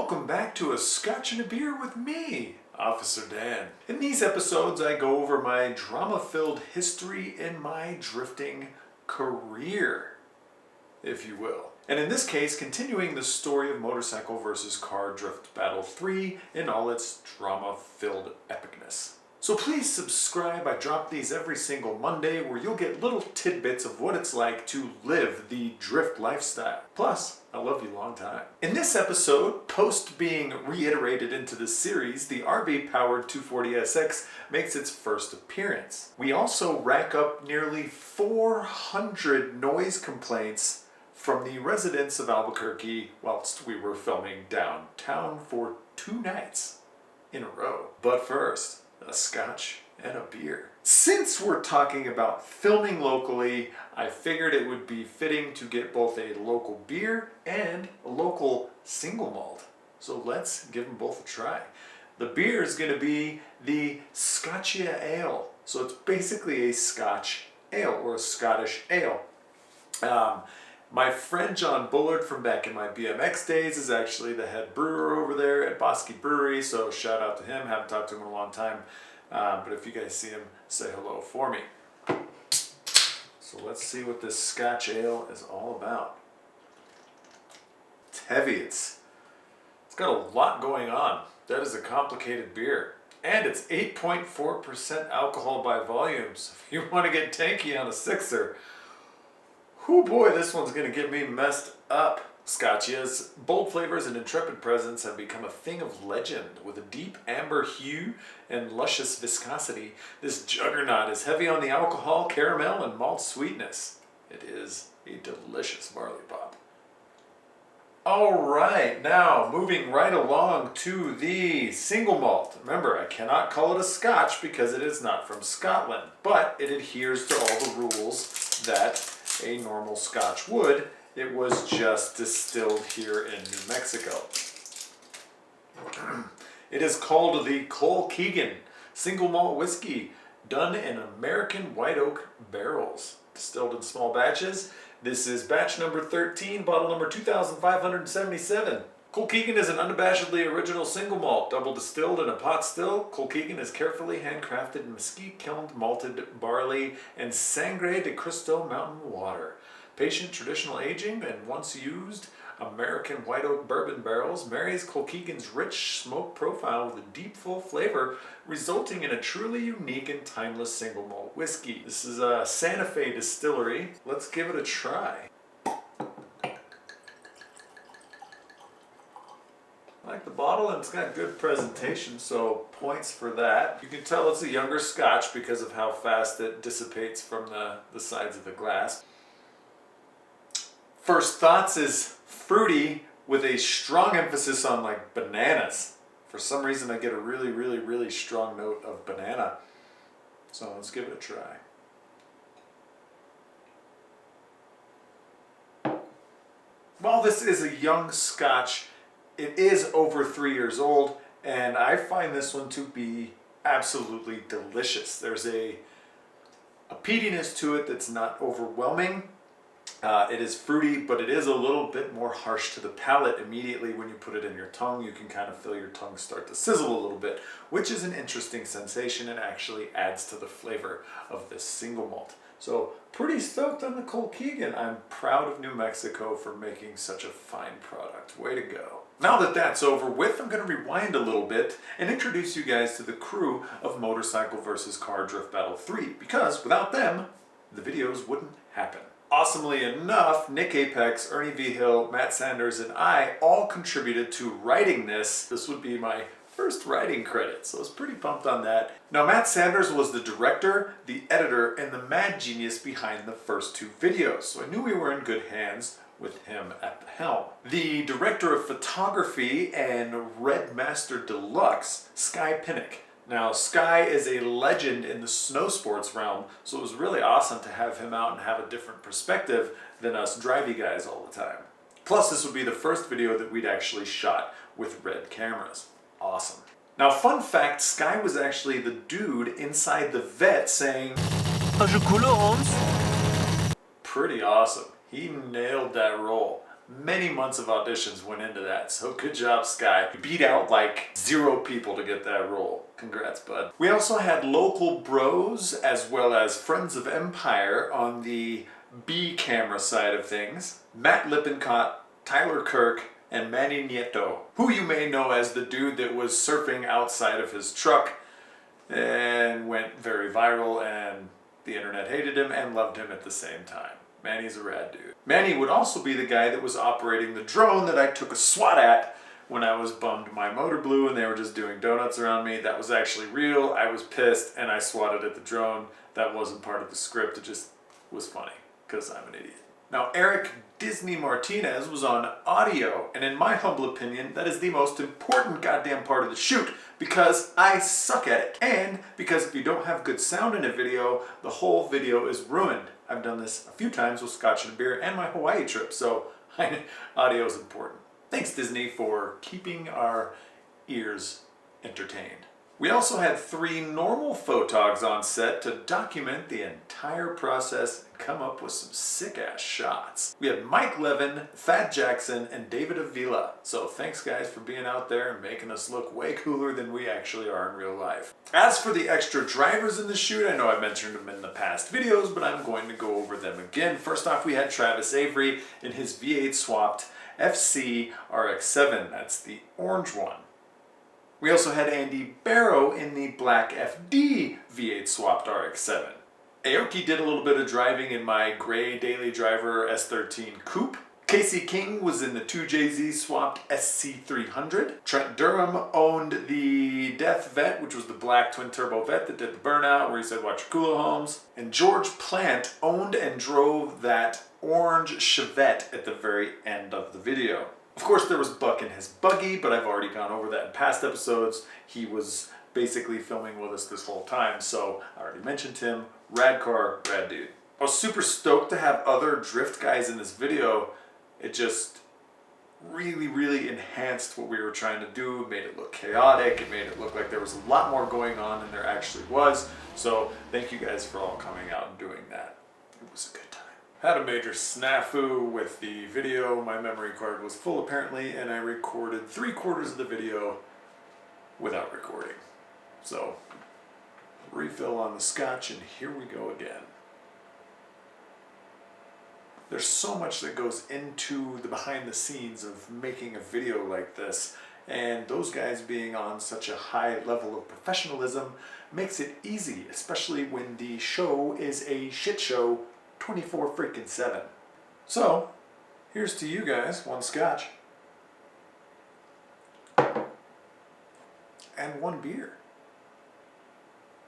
Welcome back to A Scotch and a Beer with me, Officer Dan. In these episodes, I go over my drama-filled history in my drifting career, if you will. And in this case, continuing the story of motorcycle versus car drift battle 3 in all its drama-filled epicness. So please subscribe. I drop these every single Monday where you'll get little tidbits of what it's like to live the drift lifestyle. Plus, I love you long time. In this episode, post being reiterated into the series, the RB-powered 240SX makes its first appearance. We also rack up nearly 400 noise complaints from the residents of Albuquerque whilst we were filming downtown for 2 nights in a row. But first, a scotch and a beer. Since we're talking about filming locally, I figured it would be fitting to get both a local beer and a local single malt. So let's give them both a try. The beer is going to be the Scotia Ale. So it's basically a Scotch ale or a Scottish ale. My friend John Bullard from back in my BMX days is actually the head brewer over there at Bosque Brewery, so shout out to him. Haven't talked to him in a long time, but if you guys see him, say hello for me. So let's see what this Scotch ale is all about. It's heavy, it's got a lot going on. That is a complicated beer. And it's 8.4% alcohol by volume, so if you want to get tanky on a sixer, whoo boy, this one's going to get me messed up. Scotia's bold flavors and intrepid presence have become a thing of legend. With a deep amber hue and luscious viscosity, this juggernaut is heavy on the alcohol, caramel, and malt sweetness. It is a delicious barley pop. Alright, now moving right along to the single malt. Remember, I cannot call it a scotch because it is not from Scotland, but it adheres to all the rules that a normal scotch would. It was just distilled here in New Mexico. It is called the Colekegan single malt whiskey, done in American white oak barrels, distilled in small batches. This is batch number 13, bottle number 2577. Colekegan is an unabashedly original single malt, double distilled in a pot still. Colekegan is carefully handcrafted mesquite kilned malted barley and Sangre de Cristo mountain water. Patient traditional aging and once used American white oak bourbon barrels marries Colekegan's rich smoke profile with a deep full flavor, resulting in a truly unique and timeless single malt whiskey. This is a Santa Fe distillery. Let's give it a try. I like the bottle, and it's got good presentation, so points for that. You can tell it's a younger scotch because of how fast it dissipates from the sides of the glass. First thoughts is fruity with a strong emphasis on like bananas. For some reason I get a really, really, really strong note of banana. So let's give it a try. While this is a young scotch, it is over 3 years old, and I find this one to be absolutely delicious. There's a peatiness to it that's not overwhelming. It is fruity, but it is a little bit more harsh to the palate. Immediately when you put it in your tongue, you can kind of feel your tongue start to sizzle a little bit, which is an interesting sensation and actually adds to the flavor of this single malt. So pretty stoked on the Colekegan. I'm proud of New Mexico for making such a fine product. Way to go. Now that that's over with, I'm going to rewind a little bit and introduce you guys to the crew of Motorcycle vs. Car Drift Battle 3, because without them, the videos wouldn't happen. Awesomely enough, Nick Apex, Ernie Vigil, Matt Sanders, and I all contributed to writing this. This would be my first writing credit, so I was pretty pumped on that. Now, Matt Sanders was the director, the editor, and the mad genius behind the first 2 videos, so I knew we were in good hands with him at the helm. The director of photography and Red Master Deluxe, Sky Pinnick. Now, Sky is a legend in the snow sports realm, so it was really awesome to have him out and have a different perspective than us drivey guys all the time. Plus, this would be the first video that we'd actually shot with red cameras. Awesome. Now, fun fact, Sky was actually the dude inside the vet saying, "Pretty awesome." He nailed that role. Many months of auditions went into that, so good job, Sky. You beat out like 0 people to get that role. Congrats, bud. We also had local bros as well as Friends of Empire on the B camera side of things. Matt Lippencott, Tyler Kirk, and Manny Nieto, who you may know as the dude that was surfing outside of his truck and went very viral, and the internet hated him and loved him at the same time. Manny's a rad dude. Manny would also be the guy that was operating the drone that I took a swat at when I was bummed my motor blew and they were just doing donuts around me. That was actually real. I was pissed and I swatted at the drone. That wasn't part of the script. It just was funny because I'm an idiot. Now, Erik Disney Martinez was on audio, and in my humble opinion, that is the most important goddamn part of the shoot because I suck at it. And because if you don't have good sound in a video, the whole video is ruined. I've done this a few times with Scotch and a beer and my Hawaii trip, so audio is important. Thanks, Disney, for keeping our ears entertained. We also had 3 normal photogs on set to document the entire process and come up with some sick-ass shots. We had Mike Levin, Fat Jackson, and David Avila. So thanks, guys, for being out there and making us look way cooler than we actually are in real life. As for the extra drivers in the shoot, I know I mentioned them in the past videos, but I'm going to go over them again. First off, we had Travis Avery in his V8 swapped FC RX-7. That's the orange one. We also had Andy Barrow in the black FD V8 swapped RX-7. Aoki did a little bit of driving in my gray daily driver S13 coupe. Kasey King was in the 2JZ swapped SC300. Trent Durham owned the Death Vet, which was the black twin turbo vet that did the burnout where he said watch your cooler homes. And George Plant owned and drove that orange Chevette at the very end of the video. Of course, there was Buck in his buggy, but I've already gone over that in past episodes. He was basically filming with us this whole time, so I already mentioned him. Rad car, rad dude. I was super stoked to have other drift guys in this video. It just really enhanced what we were trying to do. It made it look chaotic. It made it look like there was a lot more going on than there actually was. So thank you guys for all coming out and doing that. It was a good time. Had a major snafu with the video. My memory card was full apparently, and I recorded 3/4 of the video without recording. So, refill on the scotch, and here we go again. There's so much that goes into the behind the scenes of making a video like this, and those guys being on such a high level of professionalism makes it easy, especially when the show is a shit show 24/7. So, here's to you guys, 1 scotch. And 1 beer.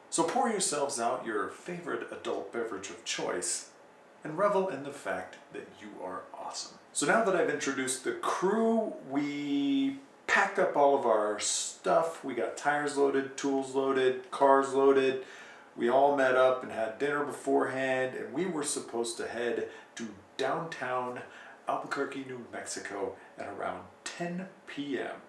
So pour yourselves out your favorite adult beverage of choice and revel in the fact that you are awesome. So now that I've introduced the crew, we packed up all of our stuff. We got tires loaded, tools loaded, cars loaded. We all met up and had dinner beforehand, and we were supposed to head to downtown Albuquerque, New Mexico at around 10 p.m.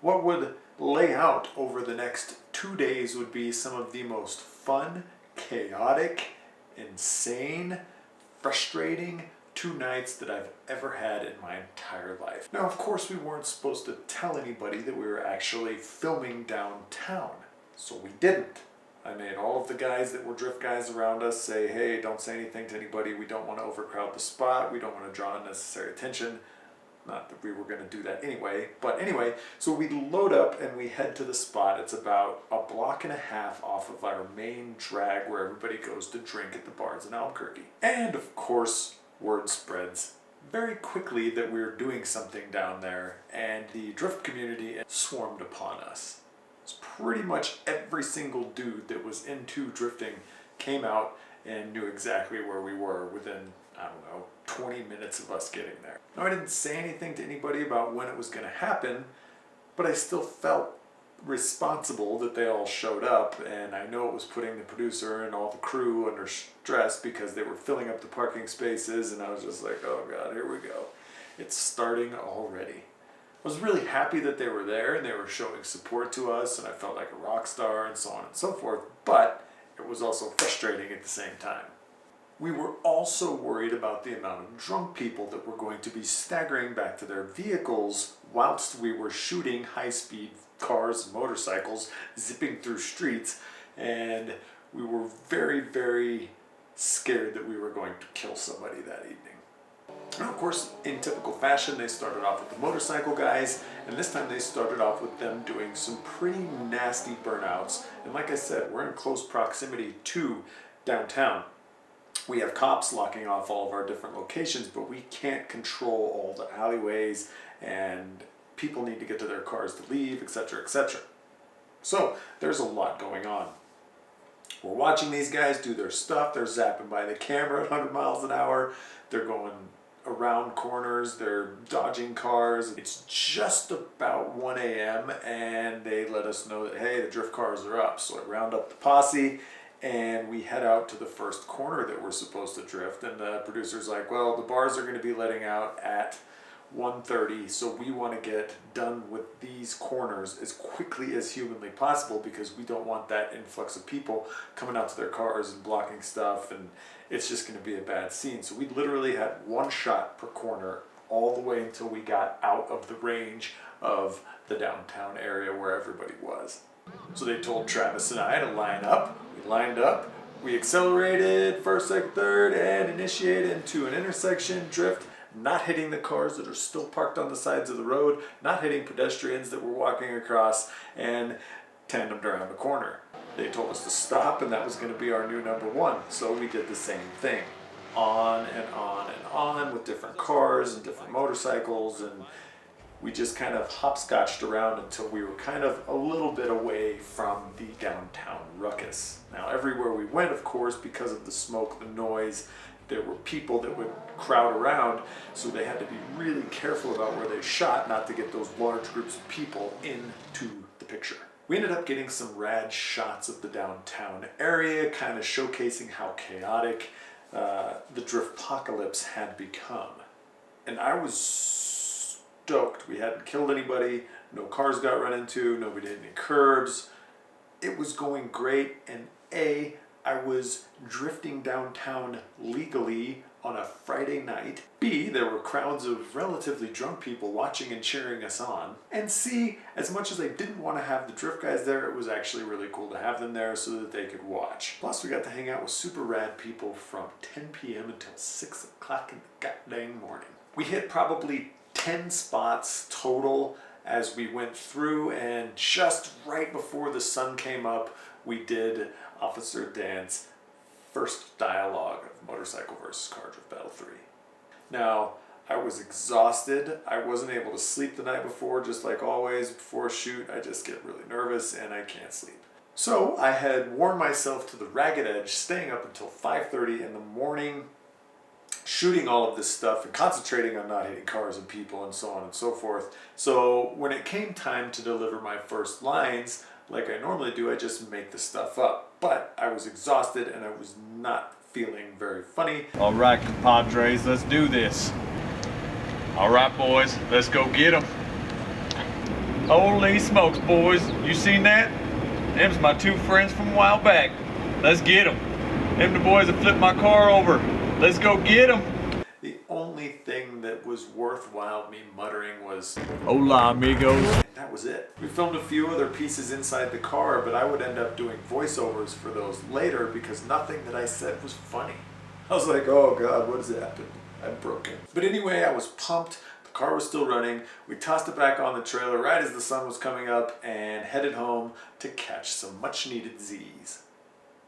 What would lay out over the next 2 days would be some of the most fun, chaotic, insane, frustrating 2 nights that I've ever had in my entire life. Now, of course, we weren't supposed to tell anybody that we were actually filming downtown, so we didn't. I made all of the guys that were drift guys around us say, hey, don't say anything to anybody. We don't want to overcrowd the spot. We don't want to draw unnecessary attention. Not that we were going to do that anyway. But anyway, so we load up and we head to the spot. It's about a block and a half off of our main drag where everybody goes to drink at the bars in Albuquerque. And of course, word spreads very quickly that we're doing something down there, and the drift community swarmed upon us. Pretty much every single dude that was into drifting came out and knew exactly where we were within, I don't know, 20 minutes of us getting there. Now, I didn't say anything to anybody about when it was going to happen, but I still felt responsible that they all showed up, and I know it was putting the producer and all the crew under stress because they were filling up the parking spaces, and I was just like, oh God, here we go. It's starting already. I was really happy that they were there and they were showing support to us, and I felt like a rock star and so on and so forth, but it was also frustrating at the same time. We were also worried about the amount of drunk people that were going to be staggering back to their vehicles whilst we were shooting high-speed cars and motorcycles, zipping through streets, and we were very, very scared that we were going to kill somebody that evening. And of course, in typical fashion, they started off with the motorcycle guys, and this time they started off with them doing some pretty nasty burnouts. And like I said, we're in close proximity to downtown. We have cops locking off all of our different locations, but we can't control all the alleyways, and people need to get to their cars to leave, etc., etc. So there's a lot going on. We're watching these guys do their stuff. They're zapping by the camera at 100 miles an hour. They're going around corners. They're dodging cars. It's just about 1 a.m. and they let us know that, hey, the drift cars are up. So I round up the posse and we head out to the first corner that we're supposed to drift. And the producer's like, well, the bars are going to be letting out at 1:30, so we want to get done with these corners as quickly as humanly possible because we don't want that influx of people coming out to their cars and blocking stuff, and it's just going to be a bad scene. So we literally had one shot per corner all the way until we got out of the range of the downtown area where everybody was. So they told Travis and I to line up. We lined up, we accelerated first, second, third, and initiated into an intersection drift, not hitting the cars that are still parked on the sides of the road, not hitting pedestrians that were walking across, and tandemed around the corner. They told us to stop, and that was going to be our new number one. So we did the same thing, on and on and on with different cars and different motorcycles, and we just kind of hopscotched around until we were kind of a little bit away from the downtown ruckus. Now, everywhere we went, of course, because of the smoke, the noise, there were people that would crowd around, so they had to be really careful about where they shot not to get those large groups of people into the picture. We ended up getting some rad shots of the downtown area, kind of showcasing how chaotic the Driftocalypse had become. And I was stoked. We hadn't killed anybody, no cars got run into, nobody hit any curbs. It was going great, and I was drifting downtown legally on a Friday night. B, there were crowds of relatively drunk people watching and cheering us on. And C, as much as I didn't want to have the drift guys there, it was actually really cool to have them there so that they could watch. Plus, we got to hang out with super rad people from 10 p.m. until 6 o'clock in the goddamn morning. We hit probably 10 spots total as we went through, and just right before the sun came up, we did Officer Dan's first dialogue of Motorcycle vs. Car Drift Battle 3. Now, I was exhausted. I wasn't able to sleep the night before, just like always. Before a shoot, I just get really nervous and I can't sleep. So I had worn myself to the ragged edge, staying up until 5:30 in the morning, shooting all of this stuff and concentrating on not hitting cars and people and so on and so forth. So when it came time to deliver my first lines, like I normally do, I just make the stuff up. But I was exhausted and I was not feeling very funny. All right, compadres, let's do this. All right, boys, let's go get them. Holy smokes, boys. You seen that? Them's my two friends from a while back. Let's get them. Them the boys that flipped my car over. Let's go get them. The only thing that was worthwhile me muttering was, Hola, amigos. and that was it. We filmed a few other pieces inside the car, but I would end up doing voiceovers for those later because nothing that I said was funny. I was like, oh God, what has happened? I'm broken. But anyway, I was pumped. The car was still running. We tossed it back on the trailer right as the sun was coming up and headed home to catch some much needed Z's.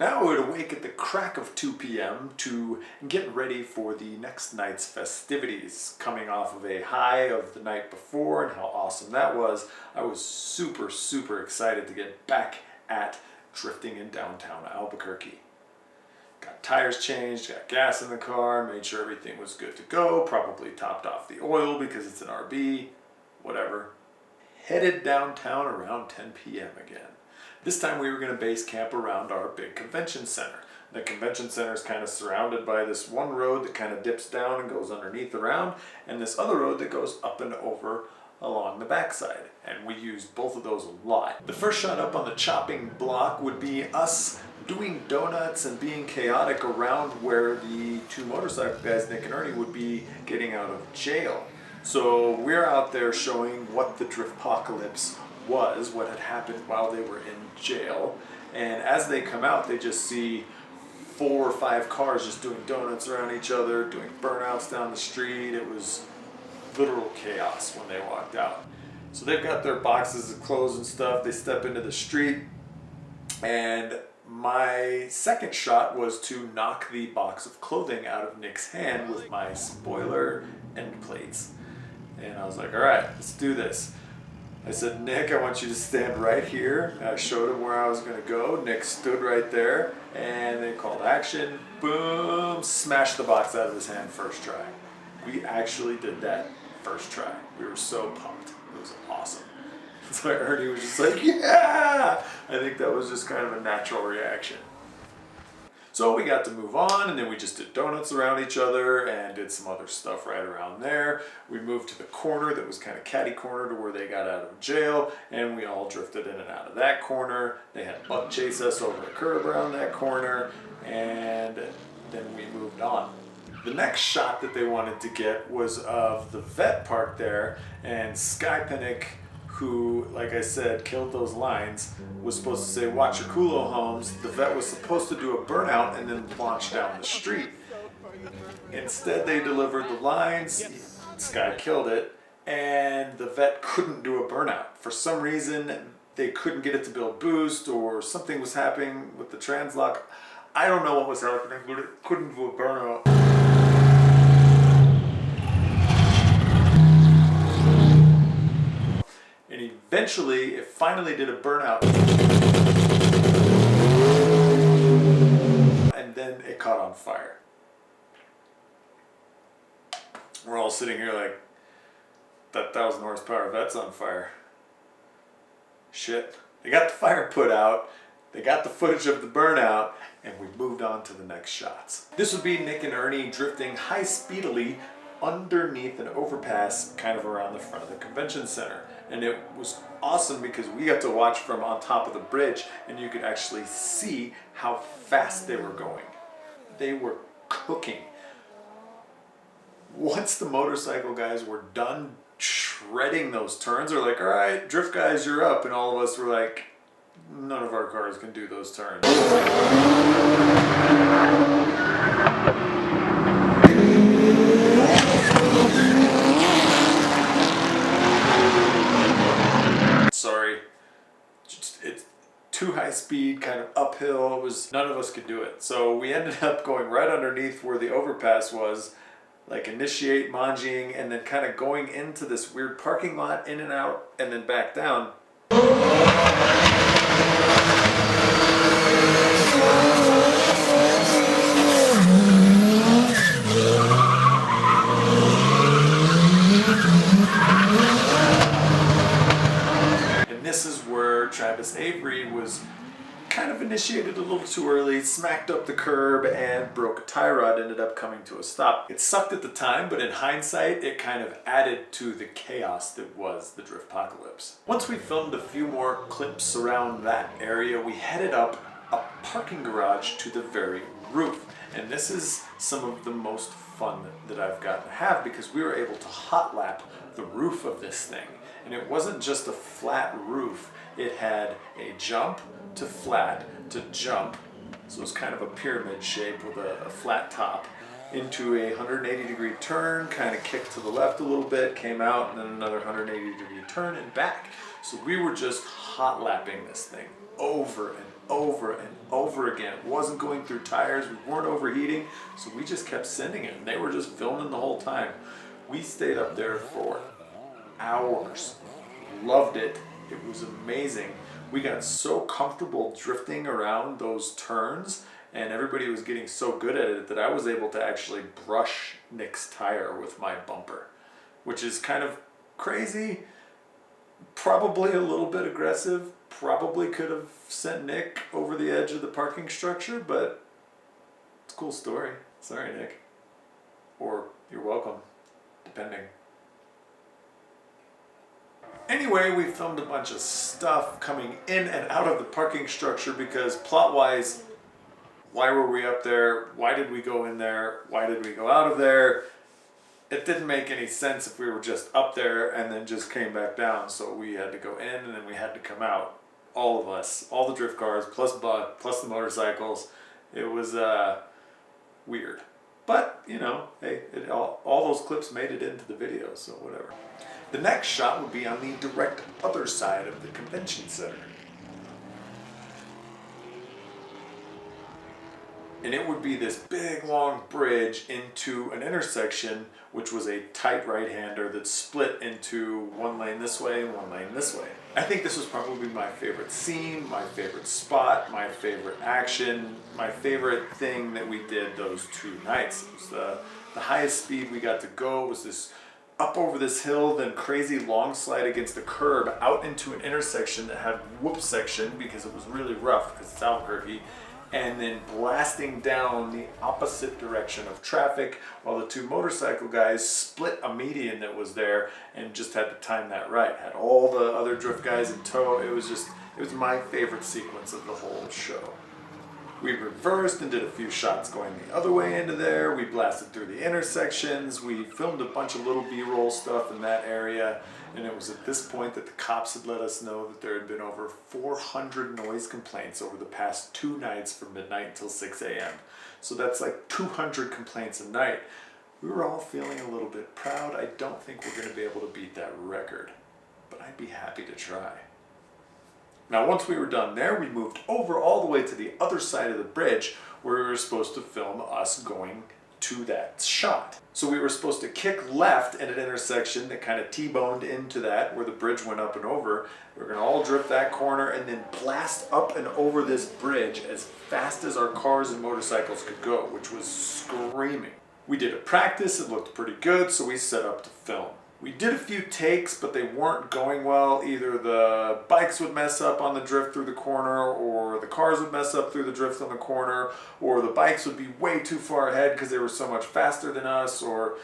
Now I would awake at the crack of 2 p.m. to get ready for the next night's festivities. Coming off of a high of the night before and how awesome that was, I was super, super excited to get back at drifting in downtown Albuquerque. Got tires changed, got gas in the car, made sure everything was good to go, probably topped off the oil because it's an RB, whatever. Headed downtown around 10 p.m. again. This time we were going to base camp around our big convention center. The convention center is kind of surrounded by this one road that kind of dips down and goes underneath around, and this other road that goes up and over along the backside. And we used both of those a lot. The first shot up on the chopping block would be us doing donuts and being chaotic around where the two motorcycle guys, Nick and Ernie, would be getting out of jail. So we're out there showing what the Drfitpocalypse was, what had happened while they were in jail. And as they come out, they just see 4 or 5 cars just doing donuts around each other, doing burnouts down the street. It was literal chaos when they walked out. So they've got their boxes of clothes and stuff. They step into the street, and my second shot was to knock the box of clothing out of Nick's hand with my spoiler end plates. And I was like, all right, let's do this. I said, Nick, I want you to stand right here. I showed him where I was going to go. Nick stood right there, and they called action. Boom, smashed the box out of his hand first try. We actually did that first try. We were so pumped. It was awesome. So Ernie was just like, yeah! I think that was just kind of a natural reaction. So we got to move on, and then we just did donuts around each other and did some other stuff right around there. We moved to the corner that was kind of catty corner to where they got out of jail, and we all drifted in and out of that corner. They had buck chase us over the curb around that corner, and then we moved on. The next shot that they wanted to get was of the vet parked there, and Sky Pinnick, who, like I said, killed those lines, was supposed to say, watch your culo, Holmes. The vet was supposed to do a burnout and then launch down the street. Instead, they delivered the lines, Sky killed it, and the vet couldn't do a burnout. For some reason, they couldn't get it to build boost, or something was happening with the translock. I don't know what was happening, but it couldn't do a burnout. And eventually, it finally did a burnout. And then it caught on fire. We're all sitting here like, that 1,000 horsepower vet's on fire. Shit. They got the fire put out, they got the footage of the burnout, and we moved on to the next shots. This would be Nick and Ernie drifting high-speedily underneath an overpass kind of around the front of the convention center. And it was awesome because we got to watch from on top of the bridge, and you could actually see how fast they were going. They were cooking. Once the motorcycle guys were done shredding those turns, they're like, all right, drift guys, you're up. And all of us were like, none of our cars can do those turns. Sorry, it's too high speed, kind of uphill. It was, none of us could do it. So we ended up going right underneath where the overpass was, like initiate manjing, and then kind of going into this weird parking lot, in and out, and then back down. This is where Travis Avery was kind of initiated a little too early, smacked up the curb, and broke a tie rod, ended up coming to a stop. It sucked at the time, but in hindsight, it kind of added to the chaos that was the Drfitpocalypse. Once we filmed a few more clips around that area, we headed up a parking garage to the very roof. And this is some of the most fun that I've gotten to have, because we were able to hot lap the roof of this thing. And it wasn't just a flat roof, it had a jump to flat to jump, so it was kind of a pyramid shape with a flat top, into a 180-degree turn, kind of kicked to the left a little bit, came out, and then another 180-degree turn and back. So we were just hot lapping this thing over and over and over again. It wasn't going through tires, we weren't overheating, so we just kept sending it, and they were just filming the whole time. We stayed up there for hours. Loved it. It was amazing. We got so comfortable drifting around those turns, and everybody was getting so good at it that I was able to actually brush Nick's tire with my bumper, which is kind of crazy, probably a little bit aggressive, probably could have sent Nick over the edge of the parking structure, but it's a cool story. Sorry, Nick. Or you're welcome, depending. Anyway, we filmed a bunch of stuff coming in and out of the parking structure because plot-wise, why were we up there? Why did we go in there? Why did we go out of there? It didn't make any sense if we were just up there and then just came back down. So we had to go in and then we had to come out. All of us, all the drift cars, plus Buck, plus the motorcycles. It was weird. But, you know, hey, all those clips made it into the video, so whatever. The next shot would be on the direct other side of the convention center. And it would be this big long bridge into an intersection which was a tight right-hander that split into one lane this way and one lane this way. I think this was probably my favorite scene, my favorite spot, my favorite action, my favorite thing that we did those 2 nights. It was the highest speed we got to go. It was this up over this hill, then crazy long slide against the curb out into an intersection that had whoop section because it was really rough because it's Albuquerque, and then blasting down the opposite direction of traffic while the 2 motorcycle guys split a median that was there and just had to time that right. Had all the other drift guys in tow. It was my favorite sequence of the whole show. We reversed and did a few shots going the other way into there. We blasted through the intersections. We filmed a bunch of little B-roll stuff in that area. And it was at this point that the cops had let us know that there had been over 400 noise complaints over the past 2 nights from midnight until 6 a.m. So that's like 200 complaints a night. We were all feeling a little bit proud. I don't think we're going to be able to beat that record, but I'd be happy to try. Now, once we were done there, we moved over all the way to the other side of the bridge where we were supposed to film us going to that shot. So we were supposed to kick left at an intersection that kind of T-boned into that where the bridge went up and over. We were going to all drift that corner and then blast up and over this bridge as fast as our cars and motorcycles could go, which was screaming. We did a practice, it looked pretty good, so we set up to film. We did a few takes, but they weren't going well. Either the bikes would mess up on the drift through the corner, or the cars would mess up through the drift on the corner, or the bikes would be way too far ahead because they were so much faster than us, or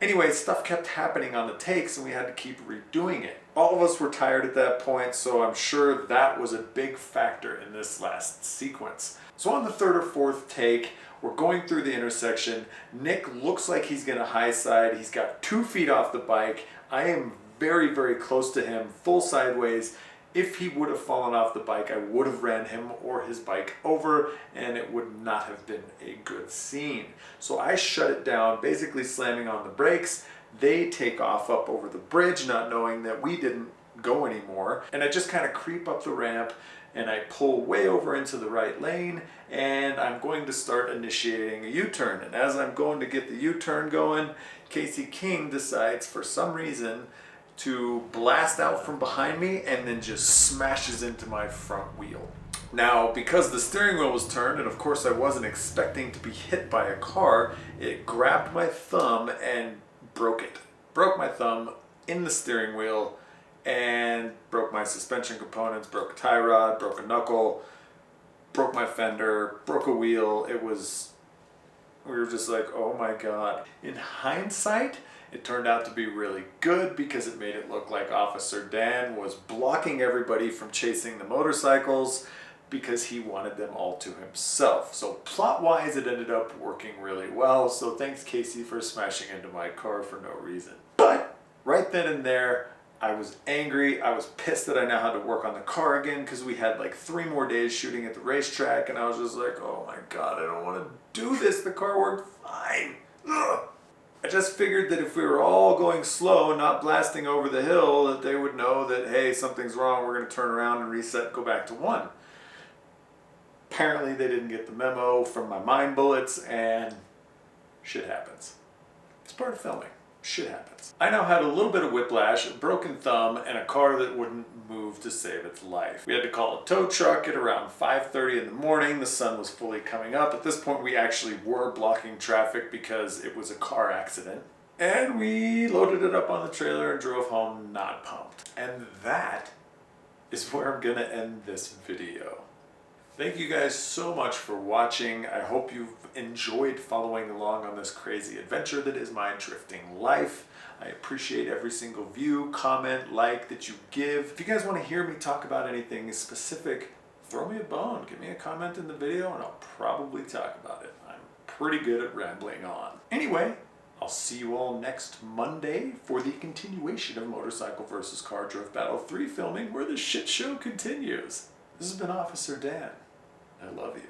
anyway, stuff kept happening on the takes and we had to keep redoing it. All of us were tired at that point, so I'm sure that was a big factor in this last sequence. So on the 3rd or 4th take, we're going through the intersection. Nick looks like he's gonna high side. He's got 2 feet off the bike. I am very, very close to him, full sideways. If he would have fallen off the bike, I would have ran him or his bike over, and it would not have been a good scene. So I shut it down, basically slamming on the brakes. They take off up over the bridge, not knowing that we didn't go anymore. And I just kind of creep up the ramp and I pull way over into the right lane, and I'm going to start initiating a U-turn. And as I'm going to get the U-turn going, Kasey King decides for some reason to blast out from behind me and then just smashes into my front wheel. Now, because the steering wheel was turned, and of course I wasn't expecting to be hit by a car, it grabbed my thumb and broke it. Broke my thumb in the steering wheel and broke my suspension components, broke a tie rod, broke a knuckle, broke my fender, broke a wheel. We were just like, oh my God. In hindsight, it turned out to be really good because it made it look like Officer Dan was blocking everybody from chasing the motorcycles because he wanted them all to himself. So plot-wise, it ended up working really well. So thanks, Kasey, for smashing into my car for no reason. But right then and there, I was angry. I was pissed that I now had to work on the car again because we had like 3 more days shooting at the racetrack, and I was just like, oh my God, I don't want to do this. The car worked fine. Ugh. I just figured that if we were all going slow and not blasting over the hill, that they would know that, hey, something's wrong. We're going to turn around and reset, go back to 1. Apparently they didn't get the memo from my mind bullets, and shit happens. It's part of filming. Shit happens. I now had a little bit of whiplash, a broken thumb, and a car that wouldn't move to save its life. We had to call a tow truck at around 5:30 in the morning. The sun was fully coming up. At this point, we actually were blocking traffic because it was a car accident. And we loaded it up on the trailer and drove home not pumped. And that is where I'm gonna end this video. Thank you guys so much for watching. I hope you've enjoyed following along on this crazy adventure that is my drifting life. I appreciate every single view, comment, like that you give. If you guys want to hear me talk about anything specific, throw me a bone. Give me a comment in the video and I'll probably talk about it. I'm pretty good at rambling on. Anyway, I'll see you all next Monday for the continuation of Motorcycle vs. Car Drift Battle 3 filming, where the shit show continues. This has been Officer Dan. I love you.